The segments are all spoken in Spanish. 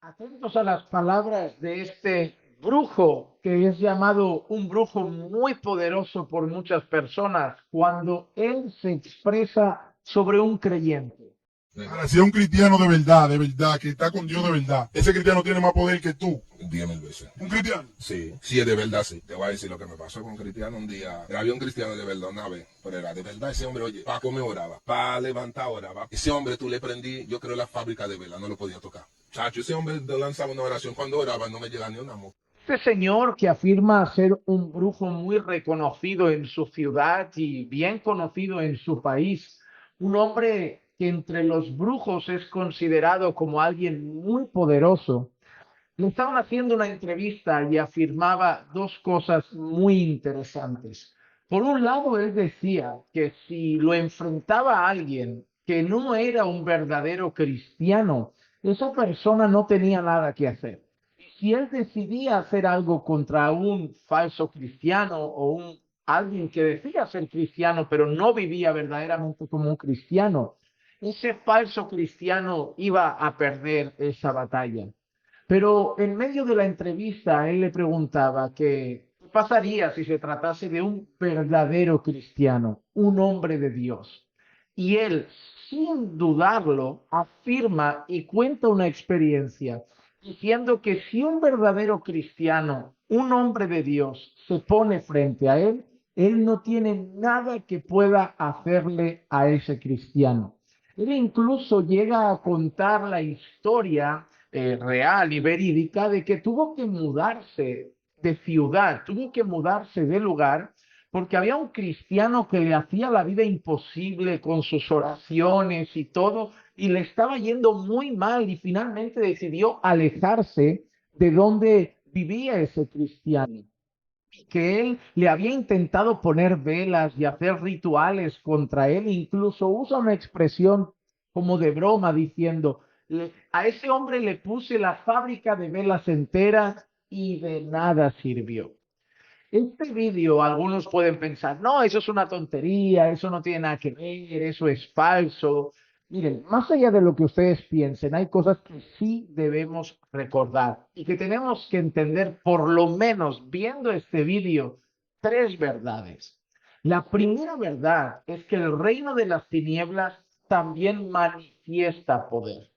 Atentos a las palabras de este brujo, que es llamado un brujo muy poderoso por muchas personas, cuando él se expresa sobre un creyente. Ahora, si es un cristiano de verdad, que está con Dios de verdad, ese cristiano tiene más poder que tú. 10.000 veces. ¿Un cristiano? Sí, sí, es de verdad, sí. Te voy a decir lo que me pasó con un cristiano un día. Había un cristiano de verdad una vez, pero era de verdad ese hombre, oye, para comer oraba, para levantar oraba. Ese hombre tú le prendí, yo creo la fábrica de vela, no lo podía tocar. Chacho, ese hombre lanzaba una oración cuando oraba, no me llega ni una mosca. Este señor que afirma ser un brujo muy reconocido en su ciudad y bien conocido en su país, un hombre que entre los brujos es considerado como alguien muy poderoso. Le estaban haciendo una entrevista y afirmaba dos cosas muy interesantes. Por un lado, él decía que si lo enfrentaba a alguien que no era un verdadero cristiano, esa persona no tenía nada que hacer. Y si él decidía hacer algo contra un falso cristiano o alguien que decía ser cristiano, pero no vivía verdaderamente como un cristiano, ese falso cristiano iba a perder esa batalla. Pero en medio de la entrevista, él le preguntaba qué pasaría si se tratase de un verdadero cristiano, un hombre de Dios. Y él, sin dudarlo, afirma y cuenta una experiencia diciendo que si un verdadero cristiano, un hombre de Dios, se pone frente a él no tiene nada que pueda hacerle a ese cristiano. Él incluso llega a contar la historia real y verídica de que tuvo que mudarse de ciudad, tuvo que mudarse de lugar, porque había un cristiano que le hacía la vida imposible con sus oraciones y todo, y le estaba yendo muy mal y finalmente decidió alejarse de donde vivía ese cristiano. Y que él le había intentado poner velas y hacer rituales contra él, incluso usa una expresión como de broma diciendo, a ese hombre le puse la fábrica de velas entera y de nada sirvió. Este vídeo, algunos pueden pensar, no, eso es una tontería, eso no tiene nada que ver, eso es falso. Miren, más allá de lo que ustedes piensen, hay cosas que sí debemos recordar y que tenemos que entender, por lo menos viendo este vídeo, tres verdades. La primera verdad es que el reino de las tinieblas también manifiesta poder.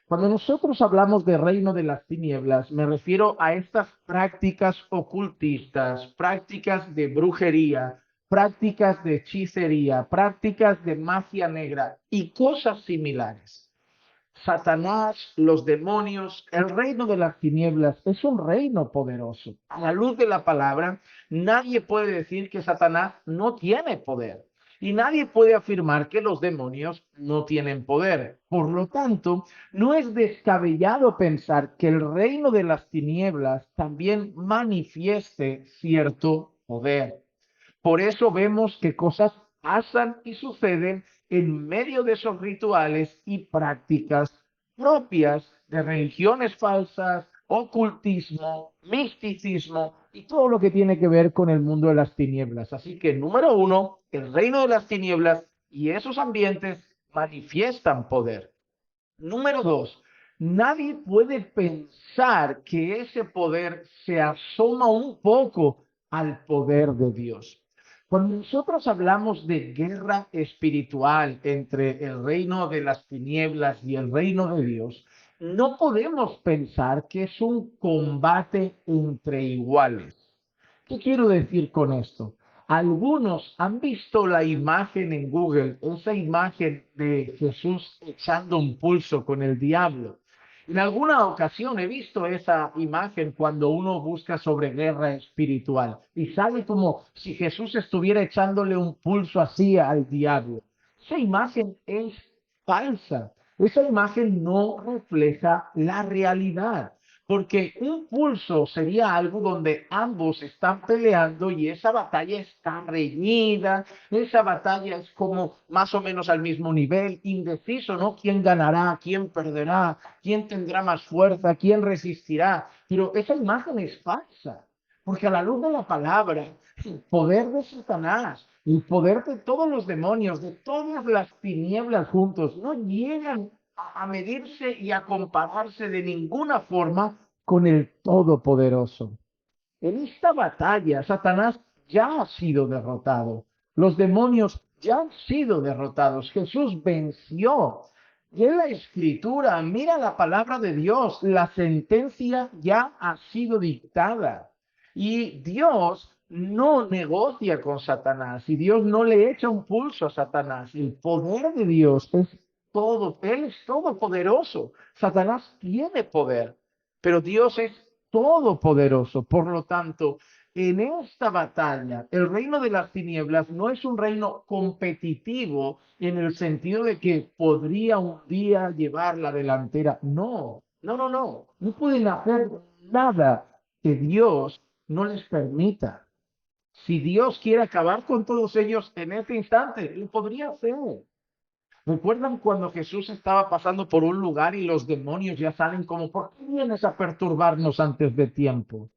Cuando nosotros hablamos de reino de las tinieblas, me refiero a estas prácticas ocultistas, prácticas de brujería, prácticas de hechicería, prácticas de magia negra y cosas similares. Satanás, los demonios, el reino de las tinieblas es un reino poderoso. A la luz de la palabra, nadie puede decir que Satanás no tiene poder. Y nadie puede afirmar que los demonios no tienen poder. Por lo tanto, no es descabellado pensar que el reino de las tinieblas también manifieste cierto poder. Por eso vemos que cosas pasan y suceden en medio de esos rituales y prácticas propias de religiones falsas, ocultismo, misticismo y todo lo que tiene que ver con el mundo de las tinieblas. Así que, número uno, el reino de las tinieblas y esos ambientes manifiestan poder. Número dos, nadie puede pensar que ese poder se asoma un poco al poder de Dios. Cuando nosotros hablamos de guerra espiritual entre el reino de las tinieblas y el reino de Dios, no podemos pensar que es un combate entre iguales. ¿Qué quiero decir con esto? Algunos han visto la imagen en Google, esa imagen de Jesús echando un pulso con el diablo. En alguna ocasión he visto esa imagen cuando uno busca sobre guerra espiritual y sale como si Jesús estuviera echándole un pulso así al diablo. Esa imagen es falsa. Esa imagen no refleja la realidad. Porque un pulso sería algo donde ambos están peleando y esa batalla está reñida, esa batalla es como más o menos al mismo nivel, indeciso, ¿no? ¿Quién ganará? ¿Quién perderá? ¿Quién tendrá más fuerza? ¿Quién resistirá? Pero esa imagen es falsa, porque a la luz de la palabra, el poder de Satanás, el poder de todos los demonios, de todas las tinieblas juntos, no llegan a medirse y a compararse de ninguna forma con el Todopoderoso. En esta batalla, Satanás ya ha sido derrotado. Los demonios ya han sido derrotados. Jesús venció. Y en la Escritura, mira la palabra de Dios, la sentencia ya ha sido dictada. Y Dios no negocia con Satanás y Dios no le echa un pulso a Satanás. El poder de Dios es todo, Él es todopoderoso. Satanás tiene poder, pero Dios es todopoderoso. Por lo tanto, en esta batalla, el reino de las tinieblas no es un reino competitivo en el sentido de que podría un día llevar la delantera. No, no, no, no. No pueden hacer nada que Dios no les permita. Si Dios quiere acabar con todos ellos en este instante, lo podría hacer. ¿Recuerdan cuando Jesús estaba pasando por un lugar y los demonios ya salen como, ¿por qué vienes a perturbarnos antes de tiempo?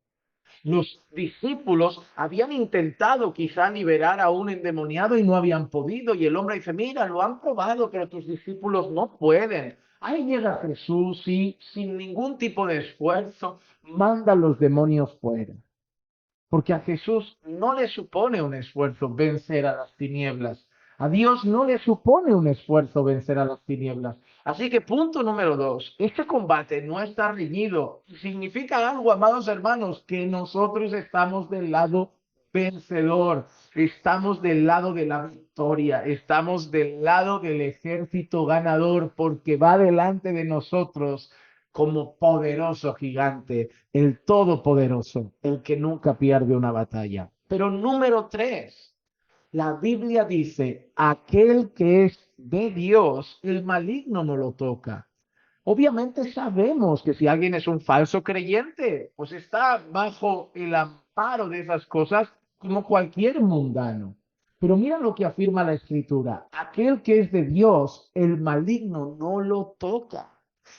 Los discípulos habían intentado quizá liberar a un endemoniado y no habían podido. Y el hombre dice, mira, lo han probado, pero tus discípulos no pueden. Ahí llega Jesús y sin ningún tipo de esfuerzo manda a los demonios fuera. Porque a Jesús no le supone un esfuerzo vencer a las tinieblas. A Dios no le supone un esfuerzo vencer a las tinieblas. Así que punto número 2, este combate no está reñido. Significa algo, amados hermanos, que nosotros estamos del lado vencedor, estamos del lado de la victoria, estamos del lado del ejército ganador, porque va delante de nosotros como poderoso gigante, el todopoderoso, el que nunca pierde una batalla. Pero número 3, la Biblia dice, aquel que es de Dios, el maligno no lo toca. Obviamente sabemos que si alguien es un falso creyente, pues está bajo el amparo de esas cosas como cualquier mundano. Pero mira lo que afirma la Escritura, aquel que es de Dios, el maligno no lo toca.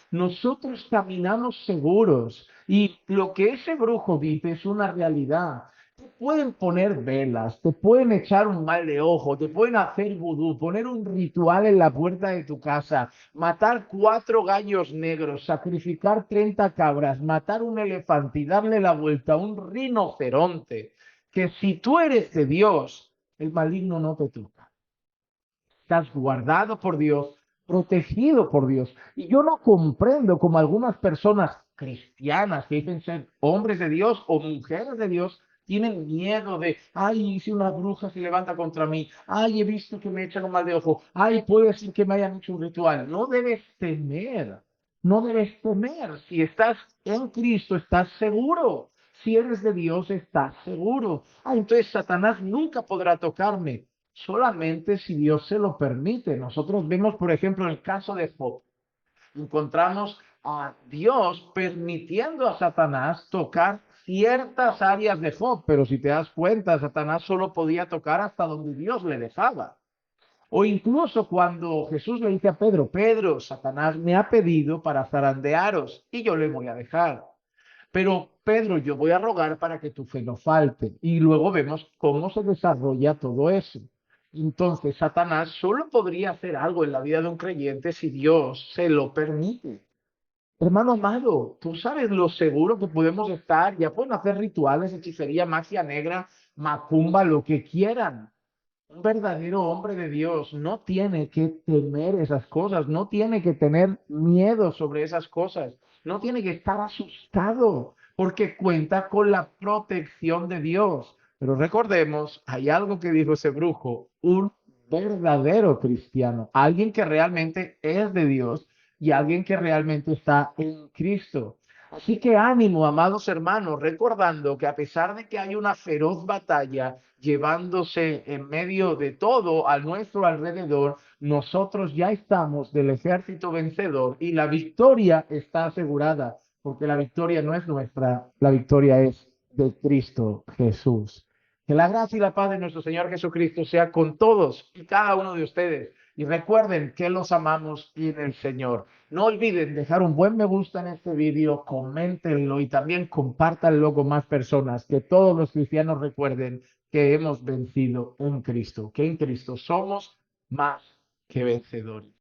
Nosotros caminamos seguros y lo que ese brujo dice es una realidad. Te pueden poner velas, te pueden echar un mal de ojo, te pueden hacer vudú, poner un ritual en la puerta de tu casa, matar 4 gallos negros, sacrificar 30 cabras, matar un elefante y darle la vuelta a un rinoceronte. Que si tú eres de Dios, el maligno no te toca. Estás guardado por Dios, protegido por Dios. Y yo no comprendo como algunas personas cristianas que dicen ser hombres de Dios o mujeres de Dios tienen miedo de, ay, si una bruja se levanta contra mí, ay, he visto que me echan un mal de ojo, ay, puede ser que me hayan hecho un ritual. No debes temer, no debes temer. Si estás en Cristo, estás seguro. Si eres de Dios, estás seguro. Ah, entonces Satanás nunca podrá tocarme solamente si Dios se lo permite. Nosotros vemos, por ejemplo, el caso de Job. Encontramos a Dios permitiendo a Satanás tocar ciertas áreas de Job, pero si te das cuenta, Satanás solo podía tocar hasta donde Dios le dejaba. O incluso cuando Jesús le dice a Pedro, Pedro, Satanás me ha pedido para zarandearos y yo le voy a dejar. Pero Pedro, yo voy a rogar para que tu fe no falte. Y luego vemos cómo se desarrolla todo eso. Entonces, Satanás solo podría hacer algo en la vida de un creyente si Dios se lo permite. Hermano amado, tú sabes lo seguro que podemos estar. Ya pueden hacer rituales, hechicería, magia negra, macumba, lo que quieran. Un verdadero hombre de Dios no tiene que temer esas cosas, no tiene que tener miedo sobre esas cosas, no tiene que estar asustado porque cuenta con la protección de Dios. Pero recordemos, hay algo que dijo ese brujo, un verdadero cristiano, alguien que realmente es de Dios y alguien que realmente está en Cristo. Así que ánimo, amados hermanos, recordando que a pesar de que hay una feroz batalla llevándose en medio de todo a nuestro alrededor, nosotros ya estamos del ejército vencedor y la victoria está asegurada, porque la victoria no es nuestra, la victoria es de Cristo Jesús. Que la gracia y la paz de nuestro Señor Jesucristo sea con todos y cada uno de ustedes. Y recuerden que los amamos en el Señor. No olviden dejar un buen me gusta en este vídeo, coméntenlo y también compártanlo con más personas. Que todos los cristianos recuerden que hemos vencido en Cristo, que en Cristo somos más que vencedores.